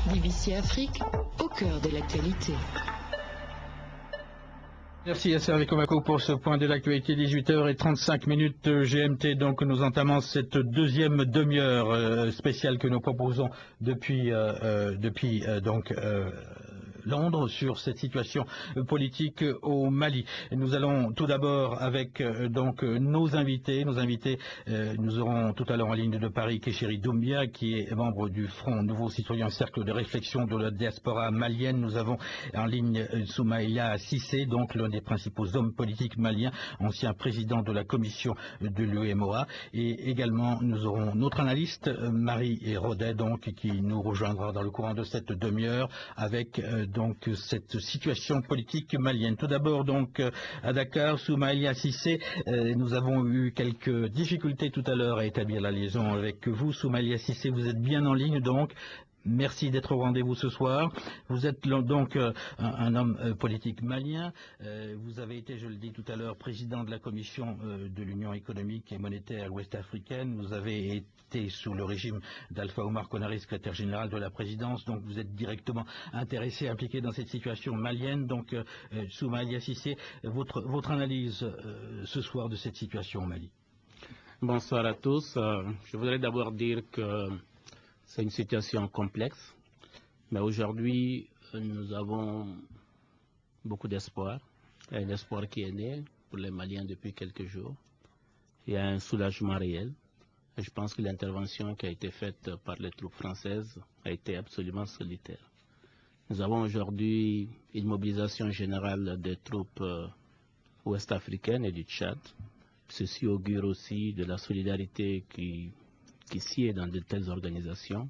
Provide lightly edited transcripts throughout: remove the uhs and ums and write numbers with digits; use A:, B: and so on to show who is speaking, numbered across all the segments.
A: BBC Afrique, au cœur de l'actualité.
B: Merci à Serge Komako pour ce point de l'actualité, 18h35 GMT. Donc nous entamons cette deuxième demi-heure spéciale que nous proposons depuis Londres sur cette situation politique au Mali. Nous allons tout d'abord avec nos invités. Nous aurons tout à l'heure en ligne de Paris Kéchéri Doumbia, qui est membre du Front Nouveau Citoyen, cercle de réflexion de la diaspora malienne. Nous avons en ligne Soumaïla Cissé, donc l'un des principaux hommes politiques maliens, ancien président de la commission de l'UEMOA. Et également nous aurons notre analyste Marie Rodet, donc qui nous rejoindra dans le courant de cette demi-heure avec cette situation politique malienne. Tout d'abord à Dakar, Soumaïla Cissé, nous avons eu quelques difficultés tout à l'heure à établir la liaison avec vous. Soumaïla Cissé, vous êtes bien en ligne donc. Merci d'être au rendez-vous ce soir. Vous êtes donc un homme politique malien. Vous avez été, je le dis tout à l'heure, président de la commission de l'Union économique et monétaire ouest-africaine. Vous avez été sous le régime d'Alpha Oumar Konaré, secrétaire général de la présidence. Donc vous êtes directement intéressé, impliqué dans cette situation malienne. Donc Soumaïla Cissé, votre analyse ce soir de cette situation au Mali.
C: Bonsoir à tous. Je voudrais d'abord dire que c'est une situation complexe, mais aujourd'hui, nous avons beaucoup d'espoir. Il y a un espoir qui est né pour les Maliens depuis quelques jours. Il y a un soulagement réel. Et je pense que l'intervention qui a été faite par les troupes françaises a été absolument solitaire. Nous avons aujourd'hui une mobilisation générale des troupes ouest-africaines et du Tchad. Ceci augure aussi de la solidarité qui sied dans de telles organisations.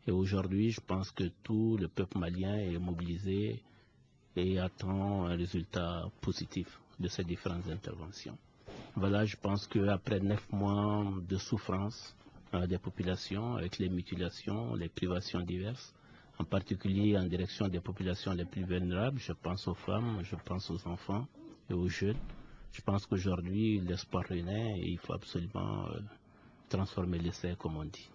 C: Et aujourd'hui, je pense que tout le peuple malien est mobilisé et attend un résultat positif de ces différentes interventions. Voilà, je pense qu'après 9 mois de souffrance des populations, avec les mutilations, les privations diverses, en particulier en direction des populations les plus vulnérables, je pense aux femmes, je pense aux enfants et aux jeunes, je pense qu'aujourd'hui, l'espoir renaît et il faut absolument transformer l'essai, comme on dit.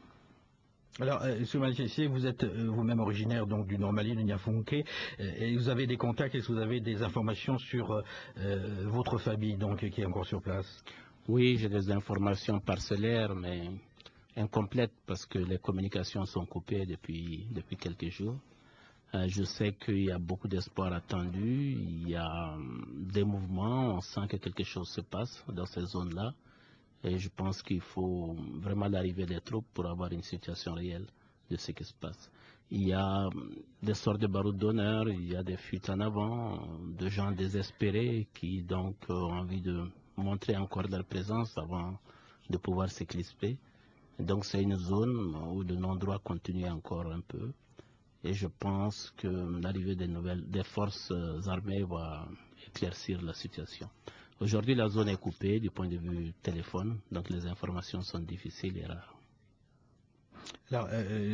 B: Alors, Soumaïla Cissé, vous êtes vous-même originaire donc du Nord Mali, de Niafounké, et vous avez des contacts, est-ce que vous avez des informations sur votre famille donc qui est encore sur place?
C: Oui, j'ai des informations parcellaires, mais incomplètes parce que les communications sont coupées depuis quelques jours. Je sais qu'il y a beaucoup d'espoir attendu, il y a des mouvements, on sent que quelque chose se passe dans ces zones-là. Et je pense qu'il faut vraiment l'arrivée des troupes pour avoir une situation réelle de ce qui se passe. Il y a des sortes de barouds d'honneur, il y a des fuites en avant, de gens désespérés qui donc ont envie de montrer encore leur présence avant de pouvoir s'écrisper. Donc c'est une zone où le non-droit continue encore un peu. Et je pense que l'arrivée des forces armées va éclaircir la situation. Aujourd'hui, la zone est coupée du point de vue téléphone, donc les informations sont difficiles et rares.
B: Alors,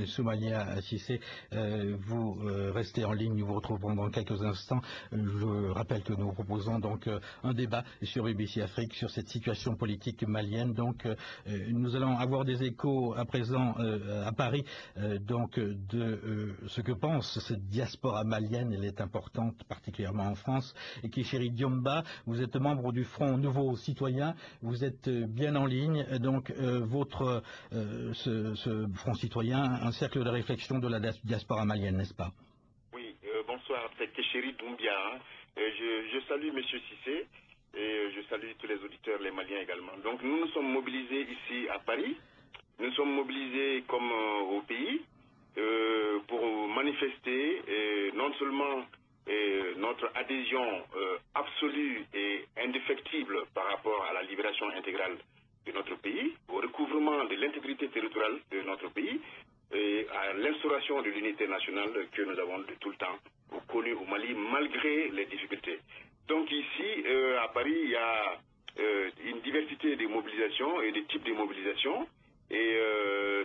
B: Soumaïla Cissé, vous restez en ligne, nous vous retrouverons dans quelques instants. Je rappelle que nous proposons donc un débat sur BBC Afrique sur cette situation politique malienne. Donc, nous allons avoir des échos à présent à Paris de ce que pense cette diaspora malienne. Elle est importante, particulièrement en France. Et Kéchéri Doumbia, vous êtes membre du Front Nouveau Citoyen. Vous êtes bien en ligne. Donc, ce Front Citoyen, un cercle de réflexion de la diaspora malienne, n'est-ce pas?
D: Oui, bonsoir, c'est Kéchéri Doumbia. Je salue M. Cissé et je salue tous les auditeurs, les Maliens également. Donc nous nous sommes mobilisés ici à Paris, nous sommes mobilisés comme au pays pour manifester non seulement notre adhésion absolue et indéfectible par rapport à la libération intégrale de notre pays, au recouvrement de l'intégrité territoriale de notre pays et à l'instauration de l'unité nationale que nous avons de tout le temps connue au Mali malgré les difficultés. Donc ici, à Paris, il y a une diversité de mobilisations et de types de mobilisations et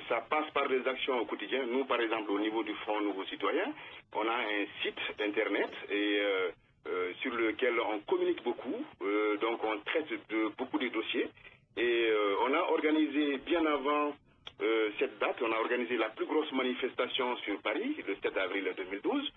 D: ça passe par des actions au quotidien. Nous, par exemple, au niveau du Front Nouveau Citoyen, on a un site internet et sur lequel on communique beaucoup, donc on traite de beaucoup de dossiers. Et on a organisé bien avant cette date, on a organisé la plus grosse manifestation sur Paris, le 7 avril 2012,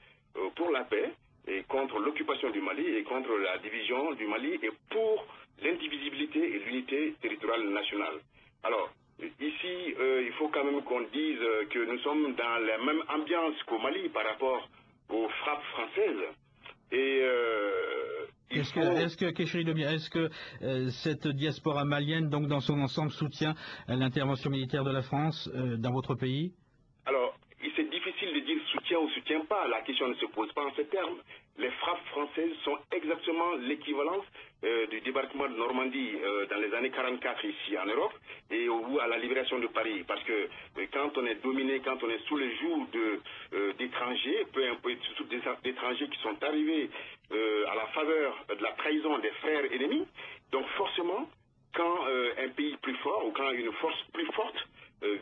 D: pour la paix et contre l'occupation du Mali et contre la division du Mali et pour l'indivisibilité et l'unité territoriale nationale. Alors, ici, il faut quand même qu'on dise que nous sommes dans la même ambiance qu'au Mali par rapport aux frappes françaises. Et
B: est-ce que Kéchéri Doumbia, est-ce que cette diaspora malienne, donc dans son ensemble, soutient l'intervention militaire de la France dans votre pays?
D: Alors, c'est difficile de dire soutien ou soutien pas. La question ne se pose pas en ces termes. Les frappes françaises sont exactement l'équivalence du débarquement de Normandie dans les années 44 ici en Europe et à la libération de Paris. Parce que quand on est dominé, quand on est sous le joug d'étrangers, peu importe, surtout d'étrangers qui sont arrivés à la faveur de la trahison des frères ennemis, donc forcément, quand un pays plus fort ou quand une force plus forte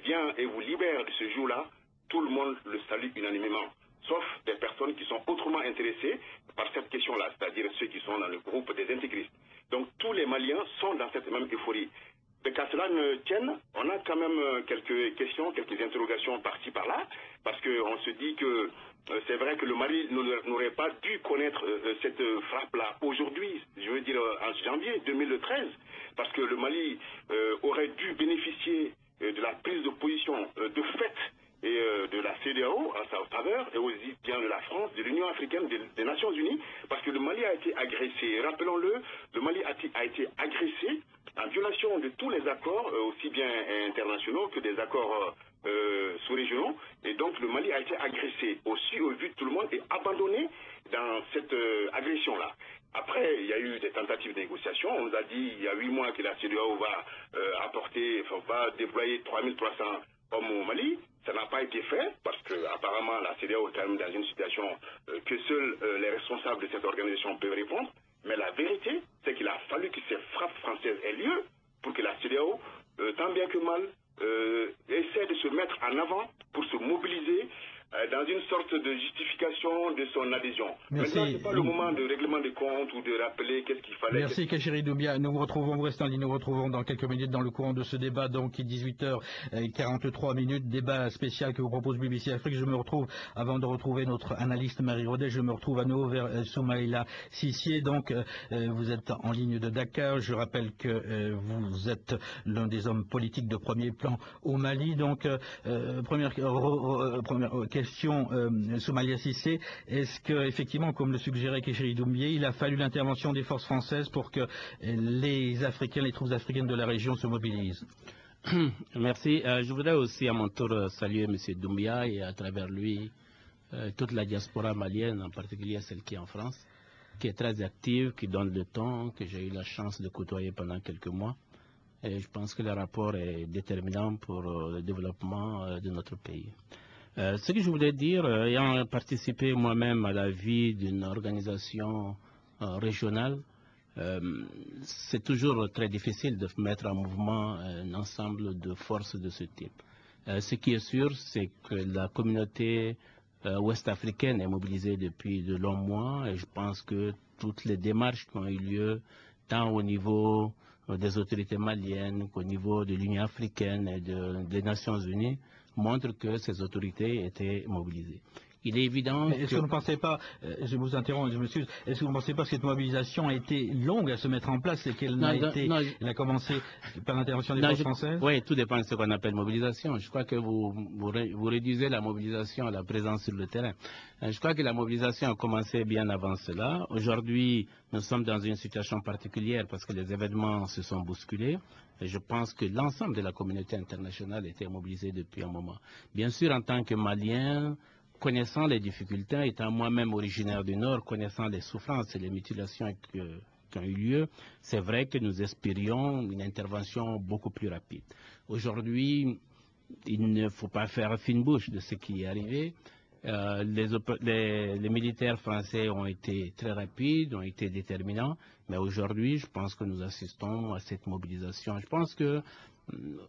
D: vient et vous libère de ce joug-là, tout le monde le salue unanimement. Sauf des personnes qui sont autrement intéressées par cette question-là, c'est-à-dire ceux qui sont dans le groupe des intégristes. Donc tous les Maliens sont dans cette même euphorie. Mais qu'à cela ne tienne, on a quand même quelques questions, quelques interrogations par-ci par-là, parce qu'on se dit que c'est vrai que le Mali n'aurait pas dû connaître cette frappe-là aujourd'hui, je veux dire en janvier 2013, parce que le Mali aurait dû bénéficier de la prise de position de fait et de la CEDEAO en sa faveur et aussi bien de la France, de l'Union africaine, des Nations Unies, parce que le Mali a été agressé. Rappelons-le, le Mali a été agressé en violation de tous les accords, aussi bien internationaux que des accords sous-régionaux. Et donc le Mali a été agressé aussi au vu de tout le monde et abandonné dans cette agression-là. Après, il y a eu des tentatives de négociation. On nous a dit il y a 8 mois que la CEDEAO va déployer 3300 hommes au Mali. Ça n'a pas été fait parce que apparemment la CEDEAO est quand même dans une situation que seuls les responsables de cette organisation peuvent répondre. Mais la vérité, c'est qu'il a fallu que ces frappes françaises aient lieu pour que la CEDEAO, tant bien que mal, essaie de se mettre en avant pour se mobiliser dans une sorte de justification de son adhésion.
B: Merci.
D: Maintenant, ce n'est pas le moment de règlement de compte ou de rappeler qu'est-ce qu'il fallait.
B: Merci Kéchéri Doumbia. Nous vous restons en ligne, nous vous retrouvons dans quelques minutes dans le courant de ce débat, donc 18h43 minutes, débat spécial que vous propose BBC Afrique. Je me retrouve, avant de retrouver notre analyste Marie Rodet, je me retrouve à nouveau vers Soumaïla Sissié. Donc vous êtes en ligne de Dakar. Je rappelle que vous êtes l'un des hommes politiques de premier plan au Mali. Donc première question, Soumaïla Sissié, est-ce que effectivement, comme le suggérait Kéchéri Doumbia, il a fallu l'intervention des forces françaises pour que les Africains, les troupes africaines de la région se mobilisent?
C: Merci. Je voudrais aussi à mon tour saluer M. Doumbia et à travers lui toute la diaspora malienne, en particulier celle qui est en France, qui est très active, qui donne le temps, que j'ai eu la chance de côtoyer pendant quelques mois. Et je pense que le rapport est déterminant pour le développement de notre pays. Ce que je voulais dire, ayant participé moi-même à la vie d'une organisation régionale, c'est toujours très difficile de mettre en mouvement un ensemble de forces de ce type. Ce qui est sûr, c'est que la communauté ouest-africaine est mobilisée depuis de longs mois et je pense que toutes les démarches qui ont eu lieu, tant au niveau des autorités maliennes qu'au niveau de l'Union africaine et des Nations Unies, montre que ces autorités étaient mobilisées. Il est évident
B: Est-ce que vous ne pensez pas, je vous interromps, je m'excuse, est-ce que vous ne pensez pas que cette mobilisation a été longue à se mettre en place et qu'elle a commencé par l'intervention des forces françaises?
C: Oui, tout dépend de ce qu'on appelle mobilisation. Je crois que vous réduisez la mobilisation à la présence sur le terrain. Je crois que la mobilisation a commencé bien avant cela. Aujourd'hui, nous sommes dans une situation particulière parce que les événements se sont bousculés. Et je pense que l'ensemble de la communauté internationale était mobilisée depuis un moment. Bien sûr, en tant que Malien, connaissant les difficultés, étant moi-même originaire du Nord, connaissant les souffrances et les mutilations qui ont eu lieu, c'est vrai que nous espérions une intervention beaucoup plus rapide. Aujourd'hui, il ne faut pas faire fine bouche de ce qui est arrivé. Les militaires français ont été très rapides, ont été déterminants, mais aujourd'hui, je pense que nous assistons à cette mobilisation. Je pense que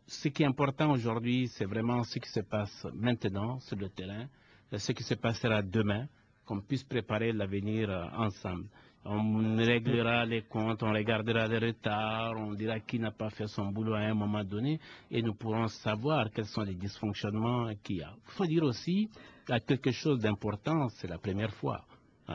C: ce qui est important aujourd'hui, c'est vraiment ce qui se passe maintenant sur le terrain, ce qui se passera demain, qu'on puisse préparer l'avenir ensemble. On réglera les comptes, on regardera les retards, on dira qui n'a pas fait son boulot à un moment donné et nous pourrons savoir quels sont les dysfonctionnements qu'il y a. Il faut dire aussi qu'il y a quelque chose d'important, c'est la première fois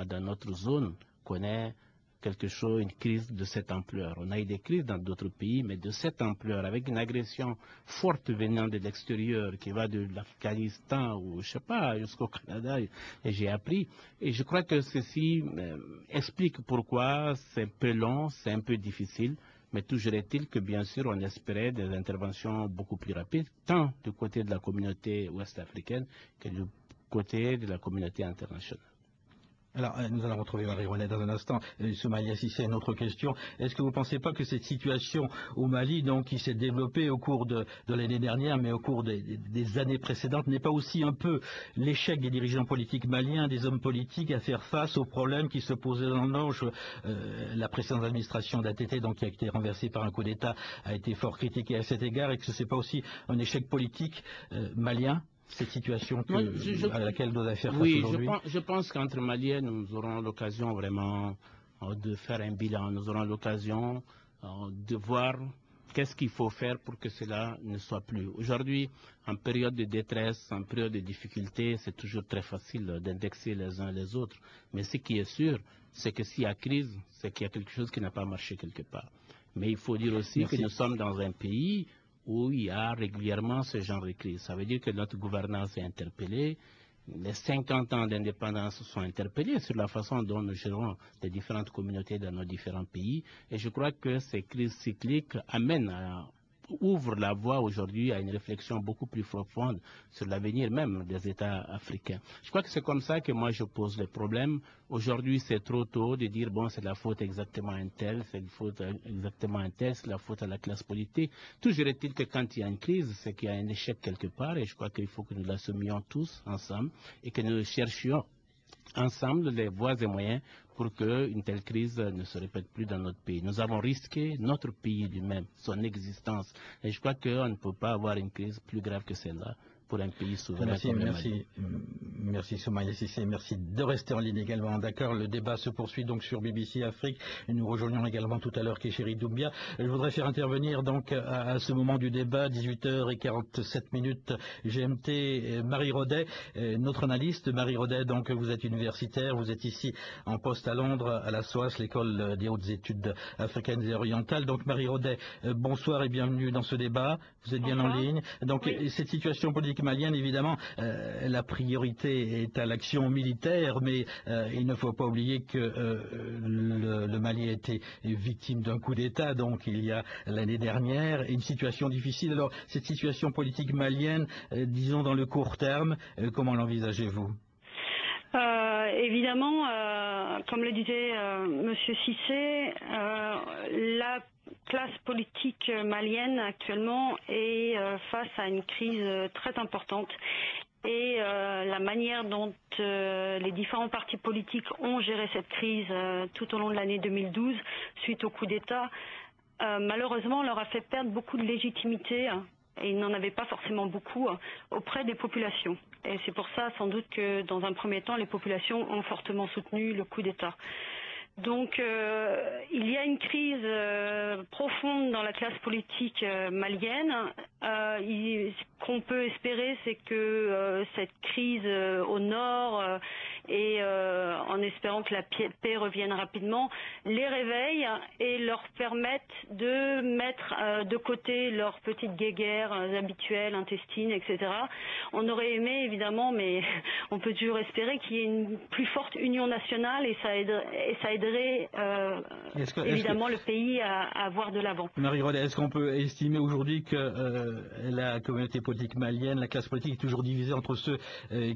C: dans notre zone qu'on ait quelque chose, une crise de cette ampleur. On a eu des crises dans d'autres pays, mais de cette ampleur, avec une agression forte venant de l'extérieur, qui va de l'Afghanistan ou, je sais pas, jusqu'au Canada, et j'ai appris. Et je crois que ceci explique pourquoi c'est un peu long, c'est un peu difficile, mais toujours est-il que, bien sûr, on espérait des interventions beaucoup plus rapides, tant du côté de la communauté ouest-africaine que du côté de la communauté internationale.
B: Alors, nous allons retrouver Marie-Renée dans un instant. Soumaïla Cissé, une autre question. Est-ce que vous ne pensez pas que cette situation au Mali, donc, qui s'est développée au cours de l'année dernière, mais au cours des années précédentes, n'est pas aussi un peu l'échec des dirigeants politiques maliens, des hommes politiques, à faire face aux problèmes qui se posaient dans le Nord? La précédente administration d'ATT, donc, qui a été renversée par un coup d'État, a été fort critiquée à cet égard, et que ce n'est pas aussi un échec politique malien, cette situation à laquelle nous devons faire face aujourd'hui?
C: Oui, je pense qu'entre Maliens, nous aurons l'occasion vraiment de faire un bilan. Nous aurons l'occasion de voir qu'est-ce qu'il faut faire pour que cela ne soit plus. Aujourd'hui, en période de détresse, en période de difficulté, c'est toujours très facile d'indexer les uns les autres. Mais ce qui est sûr, c'est que s'il y a crise, c'est qu'il y a quelque chose qui n'a pas marché quelque part. Mais il faut dire aussi que nous sommes dans un pays où il y a régulièrement ce genre de crise. Ça veut dire que notre gouvernance est interpellée. Les 50 ans d'indépendance sont interpellés sur la façon dont nous gérons les différentes communautés dans nos différents pays. Et je crois que ces crises cycliques ouvrent la voie aujourd'hui à une réflexion beaucoup plus profonde sur l'avenir même des États africains. Je crois que c'est comme ça que moi je pose le problème. Aujourd'hui, c'est trop tôt de dire, bon, c'est la faute exactement à un tel, c'est la faute exactement à un tel, c'est la faute à la classe politique. Toujours est-il que quand il y a une crise, c'est qu'il y a un échec quelque part, et je crois qu'il faut que nous l'assumions tous ensemble et que nous cherchions ensemble les voies et moyens pour qu'une telle crise ne se répète plus dans notre pays. Nous avons risqué notre pays lui-même, son existence. Et je crois qu'on ne peut pas avoir une crise plus grave que celle-là pour un pays souverain comme le Mali.
B: Merci Soumaïla Cissé, merci de rester en ligne également. D'accord, le débat se poursuit donc sur BBC Afrique. Nous rejoignons également tout à l'heure Kéchéri Doumbia. Je voudrais faire intervenir donc à ce moment du débat, 18h47 GMT, Marie Rodet, notre analyste. Marie Rodet, donc vous êtes universitaire, vous êtes ici en poste à Londres, à la SOAS, l'école des hautes études africaines et orientales. Donc Marie Rodet, bonsoir et bienvenue dans ce débat. Vous êtes bien en ligne. Donc oui. Cette situation politique malienne, évidemment, la priorité est à l'action militaire, mais il ne faut pas oublier que le Mali a été victime d'un coup d'État, donc il y a l'année dernière, une situation difficile. Alors, cette situation politique malienne, disons dans le court terme, comment l'envisagez-vous?
E: Évidemment, comme le disait Monsieur Cissé, la classe politique malienne actuellement est face à une crise très importante et la manière dont les différents partis politiques ont géré cette crise tout au long de l'année 2012 suite au coup d'État, malheureusement leur a fait perdre beaucoup de légitimité. Et ils n'en avaient pas forcément beaucoup auprès des populations. Et c'est pour ça, sans doute, que dans un premier temps, les populations ont fortement soutenu le coup d'État. Donc, il y a une crise profonde dans la classe politique malienne. Ce qu'on peut espérer, c'est que cette crise au nord et en espérant que la paix revienne rapidement, les réveille et leur permette de mettre de côté leurs petites guéguerres habituelles, intestines, etc. On aurait aimé, évidemment, mais on peut toujours espérer qu'il y ait une plus forte union nationale et ça aiderait évidemment le pays à avoir de l'avant.
B: Marie Rodet, est-ce qu'on peut estimer aujourd'hui que la communauté politique malienne, la classe politique est toujours divisée entre ceux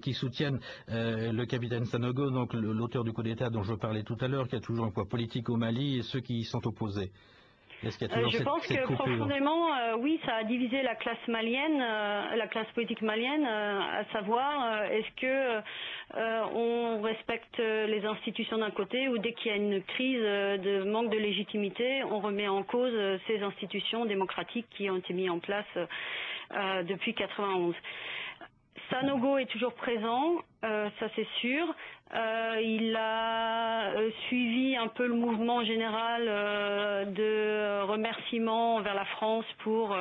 B: qui soutiennent le capitaine Sanogo, donc l'auteur du coup d'État dont je parlais tout à l'heure, qui a toujours un poids politique au Mali, et ceux qui y sont opposés?
E: Je pense que profondément, oui, ça a divisé la classe malienne, la classe politique malienne, à savoir, est-ce que on respecte les institutions d'un côté, ou dès qu'il y a une crise de manque de légitimité, on remet en cause ces institutions démocratiques qui ont été mises en place depuis 91. Sanogo est toujours présent, ça c'est sûr. Il a suivi un peu le mouvement général de remerciements vers la France pour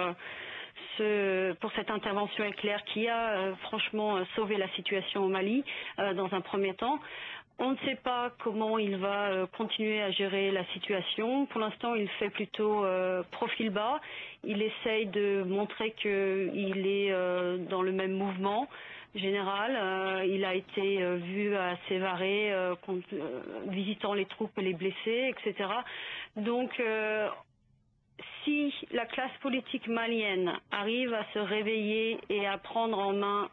E: cette intervention éclair qui a franchement sauvé la situation au Mali dans un premier temps. On ne sait pas comment il va continuer à gérer la situation. Pour l'instant, il fait plutôt profil bas. Il essaye de montrer qu'il est dans le même mouvement général. Il a été vu à Sévaré, visitant les troupes et les blessés, etc. Donc, si la classe politique malienne arrive à se réveiller et à prendre en main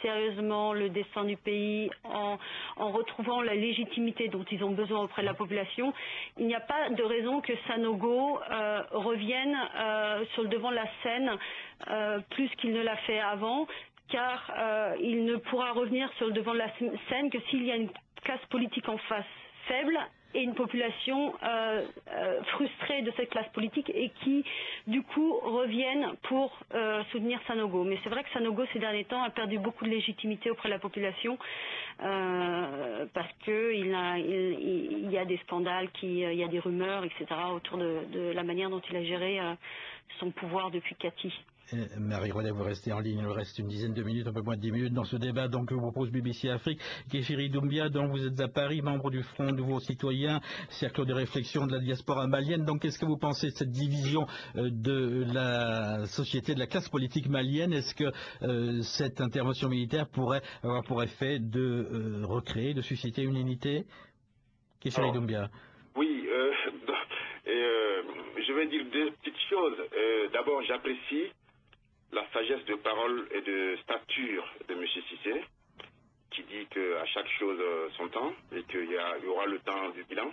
E: sérieusement le destin du pays en retrouvant la légitimité dont ils ont besoin auprès de la population, il n'y a pas de raison que Sanogo revienne sur le devant de la scène plus qu'il ne l'a fait avant, car il ne pourra revenir sur le devant de la scène que s'il y a une classe politique en face faible et une population frustrée de cette classe politique et qui, du coup, reviennent pour soutenir Sanogo. Mais c'est vrai que Sanogo, ces derniers temps, a perdu beaucoup de légitimité auprès de la population parce qu'il y a des scandales, il y a des rumeurs, etc. autour de la manière dont il a géré son pouvoir depuis Kati.
B: Marie-Relais, vous restez en ligne, il nous reste une dizaine de minutes, un peu moins de 10 minutes dans ce débat donc, que vous propose BBC Afrique. Kéchéri Doumbia, donc vous êtes à Paris, membre du Front Nouveaux Citoyens, cercle de réflexion de la diaspora malienne. Donc qu'est-ce que vous pensez de cette division de la société, de la classe politique malienne? Est-ce que cette intervention militaire pourrait avoir pour effet de recréer, de susciter une unité? Kéchéri Doumbia.
D: Oui, je vais dire deux petites choses. D'abord, j'apprécie la sagesse de parole et de stature de M. Cissé, qui dit qu'à chaque chose son temps et qu'il y aura le temps du bilan.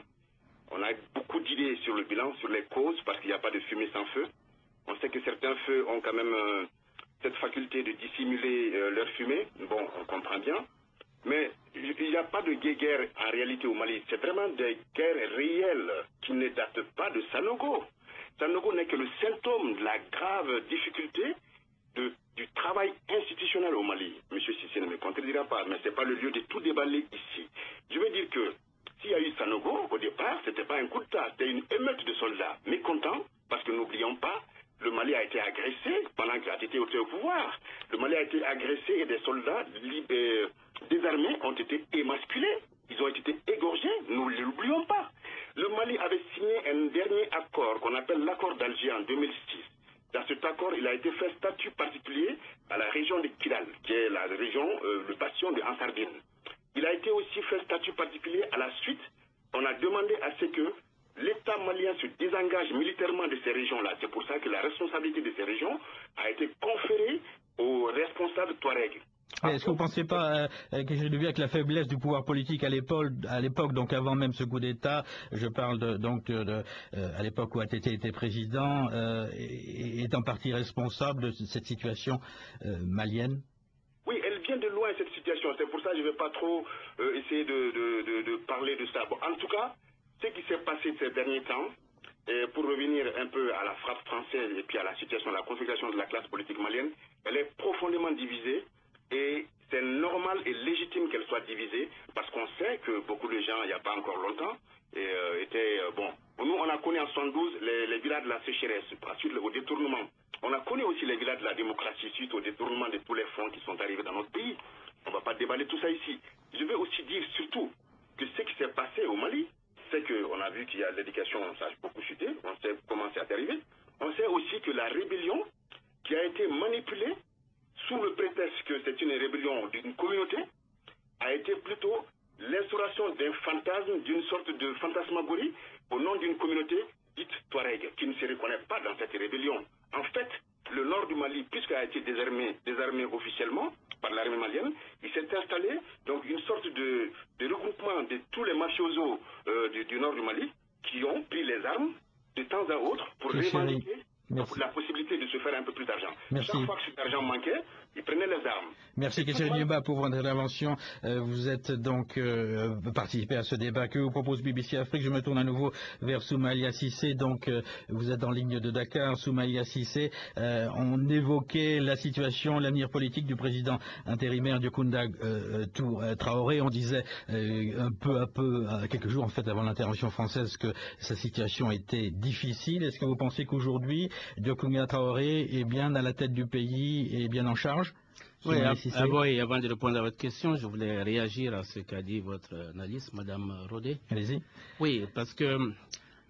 D: On a beaucoup d'idées sur le bilan, sur les causes, parce qu'il n'y a pas de fumée sans feu. On sait que certains feux ont quand même cette faculté de dissimuler leur fumée. Bon, on comprend bien. Mais il n'y a pas de guerre en réalité au Mali. C'est vraiment des guerres réelles qui ne datent pas de Sanogo. Sanogo n'est que le symptôme de la grave difficulté du travail institutionnel au Mali. Monsieur Cissé ne me contredira pas, mais ce n'est pas le lieu de tout déballer ici. Je veux dire que s'il y a eu Sanogo, au départ, ce n'était pas un coup d'État, c'était une émeute de soldats mécontents, parce que n'oublions pas, le Mali a été agressé pendant que ATT était au pouvoir. Le Mali a été agressé et des soldats désarmés ont été émasculés. Ils ont été égorgés, nous ne l'oublions pas. Le Mali avait signé un dernier accord qu'on appelle l'accord d'Alger en 2006. Dans cet accord, il a été fait statut particulier à la région de Kidal, qui est la région, le bastion de Ansardine. Il a été aussi fait statut particulier à la suite. On a demandé à ce que l'État malien se désengage militairement de ces régions-là. C'est pour ça que la responsabilité de ces régions a été conférée aux responsables Touareg.
B: Est-ce que vous ne pensez pas que la faiblesse du pouvoir politique à l'époque, donc avant même ce coup d'État, je parle à l'époque où ATT était président, est en partie responsable de cette situation malienne?
D: Oui, elle vient de loin cette situation. C'est pour ça que je ne vais pas trop essayer de parler de ça. Bon, en tout cas, ce qui s'est passé ces derniers temps, pour revenir un peu à la frappe française et puis à la situation, la configuration de la classe politique malienne, elle est profondément divisée. Et c'est normal et légitime qu'elle soit divisée parce qu'on sait que beaucoup de gens, il n'y a pas encore longtemps, étaient, bon, nous on a connu en 72 les villas de la sécheresse, suite au détournement. On a connu aussi les villas de la démocratie suite au détournement de tous les fonds qui sont arrivés dans notre pays. On ne va pas déballer tout ça ici. Je veux aussi dire surtout que ce qui s'est passé au Mali, c'est qu'on a vu qu'il y a l'éducation, ça a beaucoup chuté, on sait comment c'est arrivé. On sait aussi que la rébellion qui a été manipulée sous le prétexte que c'est une rébellion d'une communauté, a été plutôt l'instauration d'un fantasme, d'une sorte de fantasmagorie au nom d'une communauté dite Touareg, qui ne se reconnaît pas dans cette rébellion. En fait, le nord du Mali, puisqu'il a été désarmé officiellement par l'armée malienne, il s'est installé donc une sorte de regroupement de tous les mafiosos du nord du Mali qui ont pris les armes de temps à autre pour revendiquer la possibilité de se faire un peu plus d'argent.
B: Merci.
D: Chaque fois que cet argent manquait, ils prenaient les armes.
B: Merci Kéchéri Doumbia pour votre intervention. Vous êtes donc participé à ce débat que vous propose BBC Afrique. Je me tourne à nouveau vers Soumaïla Cissé. Donc vous êtes en ligne de Dakar. Soumaïla Cissé, on évoquait la situation, l'avenir politique du président intérimaire Diokounda Traoré. On disait un peu à peu, quelques jours en fait avant l'intervention française, que sa situation était difficile. Est-ce que vous pensez qu'aujourd'hui Diokounda Traoré est bien à la tête du pays et bien en charge?
C: Oui, avant de répondre à votre question, je voulais réagir à ce qu'a dit votre analyste, Madame Rodet.
B: Allez-y.
C: Oui, parce que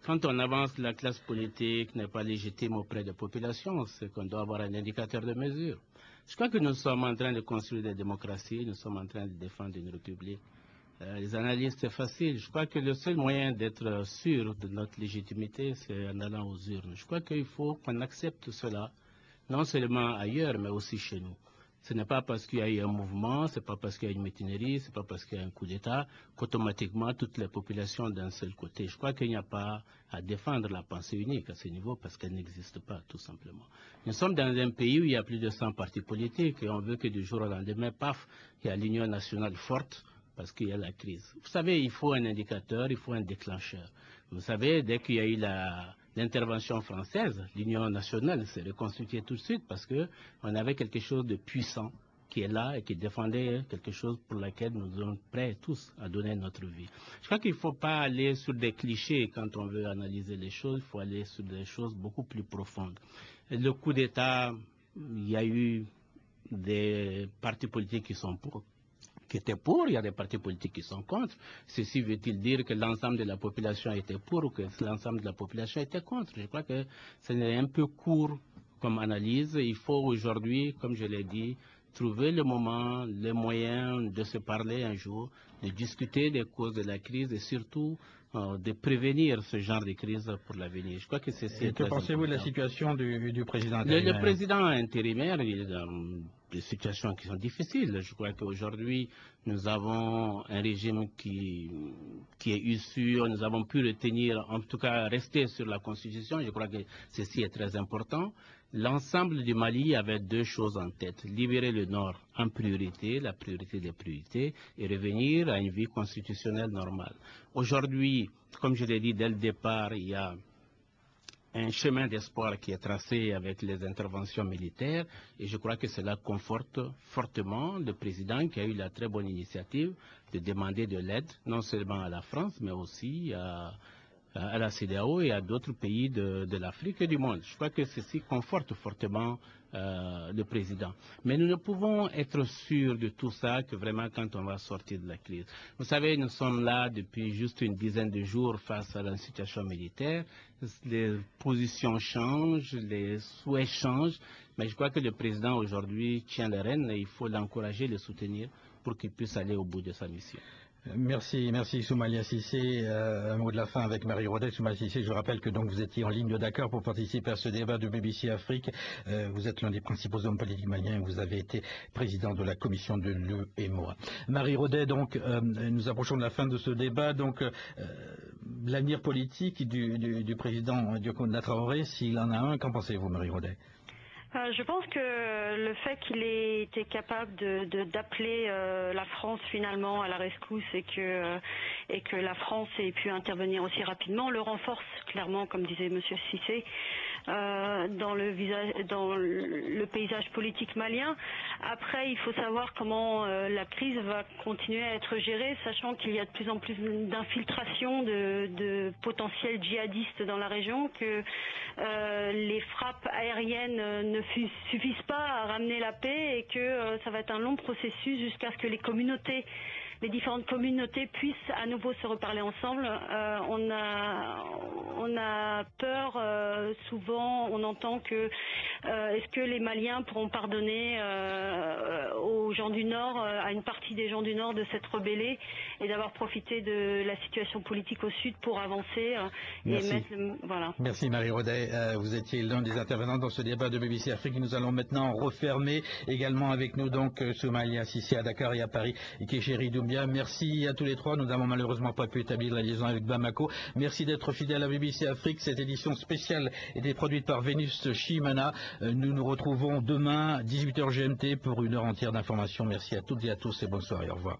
C: quand on avance, la classe politique n'est pas légitime auprès de la population, c'est qu'on doit avoir un indicateur de mesure. Je crois que nous sommes en train de construire des démocraties, nous sommes en train de défendre une république. Les analystes, c'est facile. Je crois que le seul moyen d'être sûr de notre légitimité, c'est en allant aux urnes. Je crois qu'il faut qu'on accepte cela, non seulement ailleurs, mais aussi chez nous. Ce n'est pas parce qu'il y a eu un mouvement, ce n'est pas parce qu'il y a une mutinerie, ce n'est pas parce qu'il y a un coup d'État qu'automatiquement toutes les populations d'un seul côté. Je crois qu'il n'y a pas à défendre la pensée unique à ce niveau parce qu'elle n'existe pas, tout simplement. Nous sommes dans un pays où il y a plus de 100 partis politiques et on veut que du jour au lendemain, paf, il y a l'union nationale forte parce qu'il y a la crise. Vous savez, il faut un indicateur, il faut un déclencheur. Vous savez, dès qu'il y a eu l'intervention française, l'Union nationale s'est reconstituée tout de suite parce qu'on avait quelque chose de puissant qui est là et qui défendait quelque chose pour laquelle nous sommes prêts tous à donner notre vie. Je crois qu'il ne faut pas aller sur des clichés quand on veut analyser les choses, il faut aller sur des choses beaucoup plus profondes. Le coup d'État, il y a eu des partis politiques qui étaient pour, il y a des partis politiques qui sont contre. Ceci veut-il dire que l'ensemble de la population était pour ou que l'ensemble de la population était contre? Je crois que c'est un peu court comme analyse. Il faut aujourd'hui, comme je l'ai dit, trouver le moment, les moyens de se parler un jour, de discuter des causes de la crise et surtout de prévenir ce genre de crise pour l'avenir. Je crois que c'est très important.
B: Que pensez-vous de la situation du président
C: intérimaire? Le président intérimaire, il est dans des situations qui sont difficiles. Je crois qu'aujourd'hui, nous avons un régime qui est issu, nous avons pu retenir, en tout cas rester sur la Constitution. Je crois que ceci est très important. L'ensemble du Mali avait deux choses en tête. Libérer le Nord en priorité, la priorité des priorités, et revenir à une vie constitutionnelle normale. Aujourd'hui, comme je l'ai dit dès le départ, il y a un chemin d'espoir qui est tracé avec les interventions militaires et je crois que cela conforte fortement le président qui a eu la très bonne initiative de demander de l'aide, non seulement à la France, mais aussi à la CEDEAO et à d'autres pays de l'Afrique et du monde. Je crois que ceci conforte fortement le président. Mais nous ne pouvons être sûrs de tout ça que vraiment quand on va sortir de la crise. Vous savez, nous sommes là depuis juste une dizaine de jours face à la situation militaire. Les positions changent, les souhaits changent, mais je crois que le président aujourd'hui tient les rênes et il faut l'encourager, le soutenir pour qu'il puisse aller au bout de sa mission.
B: Merci Soumaïla Cissé. Un mot de la fin avec Marie Rodet. Soumaïla Cissé, je rappelle que donc vous étiez en ligne de Dakar pour participer à ce débat de BBC Afrique. Vous êtes l'un des principaux hommes politiques maliens. Vous avez été président de la commission de l'UEMOA. Marie Rodet, donc nous approchons de la fin de ce débat. Donc l'avenir politique du président Diokounda Traoré, s'il en a un, qu'en pensez-vous, Marie Rodet?
E: Je pense que le fait qu'il ait été capable d'appeler la France finalement à la rescousse et que la France ait pu intervenir aussi rapidement le renforce clairement, comme disait M. Cissé, dans le paysage politique malien. Après, il faut savoir comment la crise va continuer à être gérée, sachant qu'il y a de plus en plus d'infiltration de potentiels djihadistes dans la région, que les frappes aériennes ne suffisent pas à ramener la paix et que ça va être un long processus jusqu'à ce que les différentes communautés puissent à nouveau se reparler ensemble. On a peur, souvent on entend que est-ce que les Maliens pourront pardonner aux gens du Nord, à une partie des gens du Nord de s'être rebellés et d'avoir profité de la situation politique au Sud pour avancer et mettre voilà.
B: Merci Marie Rodet. Vous étiez l'un des intervenants dans ce débat de BBC Afrique. Nous allons maintenant refermer également avec nous donc Soumaïla Cissé à Dakar et à Paris et Kéchéri Doumbia Doumbia. Merci à tous les trois. Nous n'avons malheureusement pas pu établir la liaison avec Bamako. Merci d'être fidèles à BBC Afrique. Cette édition spéciale était produite par Vénus Chimana. Nous nous retrouvons demain, 18h GMT, pour une heure entière d'information. Merci à toutes et à tous et bonne soirée. Au revoir.